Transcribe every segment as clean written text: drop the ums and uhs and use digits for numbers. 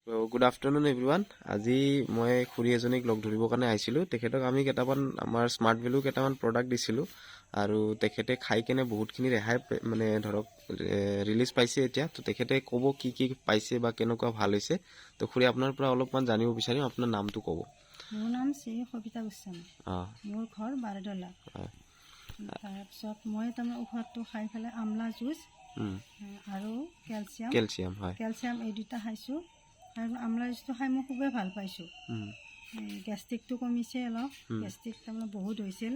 Good afternoon everyone. আজি মই খুৰী এজনীক লগ ধৰিবৰ কাৰণে আহিছিলোঁ। তেখেতক আমি কেইটামান আমাৰ স্মাৰ্ট ভেলু কেইটামান প্ৰডাক্ট দিছিলোঁ আৰু তেখেতে খাই কেনে বহুতখিনি ৰেহাই মানে ধৰক ৰিলিজ পাইছে এতিয়া। তো তেখেতে ক'ব কি কি পাইছে বা কেনেকুৱা ভাল হৈছে। তো খুৰী আপোনাৰ পৰা অলপমান জানিব বিচাৰিম, আপোনাৰ নামটো ক'ব। মোৰ নাম শ্ৰী সবিতা গোস্বামী। মোৰ ঘৰ বাৰদলা। তাৰপিছত মই তাৰমানে ঔষধটো খাই পেলাই আমলা জুচ আৰু কেলছিয়াম এই দুটা খাইছোঁ। আৰু আমলা জুচটো খাই মই খুবেই ভাল পাইছোঁ। গেষ্ট্ৰিকটো কমিছে অলপ, গেষ্ট্ৰিক তাৰমানে বহুত হৈছিল,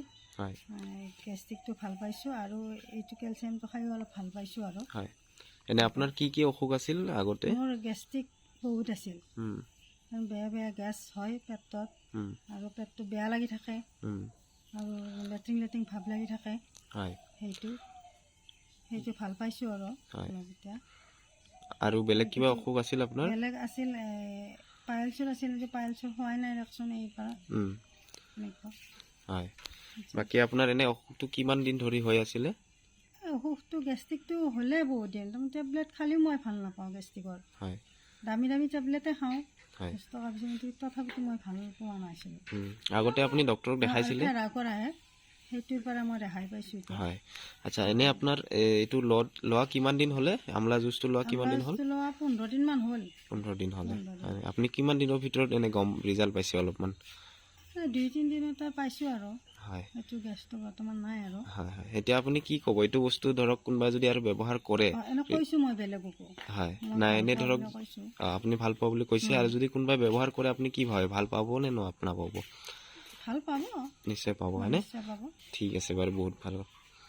গেষ্ট্ৰিকটো ভাল পাইছোঁ আৰু এইটো কেলছিয়ামটো খাইও অলপ ভাল পাইছোঁ। আৰু এনে আপোনাৰ কি কি অসুখ আছিল আগতে? মোৰ গেষ্ট্ৰিক বহুত আছিল, বেয়া বেয়া গেছ হয় পেটত আৰু পেটটো বেয়া লাগি থাকে আৰু লেট্ৰিন ভাৱ লাগি থাকে। সেইটো ভাল পাইছোঁ। আৰু এতিয়া আৰু বেলেগ কিবা অসুখ আছিল আপোনাৰ? বেলেগ আছিল, পাইলছৰ আছিল, পাইলছৰ হোৱাই নাই ৰকচোন এইবাৰ এনেকুৱা। বাকী আপোনাৰ এনে অসুখটো কিমান দিন ধৰি হৈ আছিলে? অসুখটো গেষ্ট্ৰিকটো হ'লে বহুত দিন, তাৰমানে টেবলেট খালেও মই ভাল নাপাওঁ গেষ্ট্ৰিকৰ। দামী দামী টেবলেটে খাওঁ 10 টকা পিছত, তথাপিতো মই ভাল পোৱা নাছিলোঁ। আগতে আপুনি ডক্টৰক দেখাইছিলে? কৰাহে সেইটোৰ পৰা মই ৰেহাই পাইছোঁ। আচ্ছা, এনে আপোনাৰ এইটো লোৱা কিমান দিন হ'লে? আমলা জুচটো লোৱা কিমান দিন হ'ল? লোৱা 15 দিনমান হ'ল। 15 দিন হ'লে। আপুনি কিমান দিনৰ ভিতৰত এনে ৰিজাল্ট পাইছে? অলপমান 2-3 দিনতে পাইছোঁ আৰু এইটো গেছটো বৰ্তমান নাই। আৰু এতিয়া আপুনি কি ক'ব? এইটো বস্তু ধৰক কোনোবাই যদি আৰু ব্যৱহাৰ কৰে, এনে কৈছোঁ মই বেলেগকো। নাই এনে ধৰক আপুনি ভাল পাব বুলি কৈছে, আৰু যদি কোনোবাই ব্যৱহাৰ কৰে আপুনি কি ভাবে, ভাল পাব নে নাপাব? ভাল পাব, নিশ্চয় পাব, হয়নে? ঠিক আছে বাৰু, বহুত ভাল।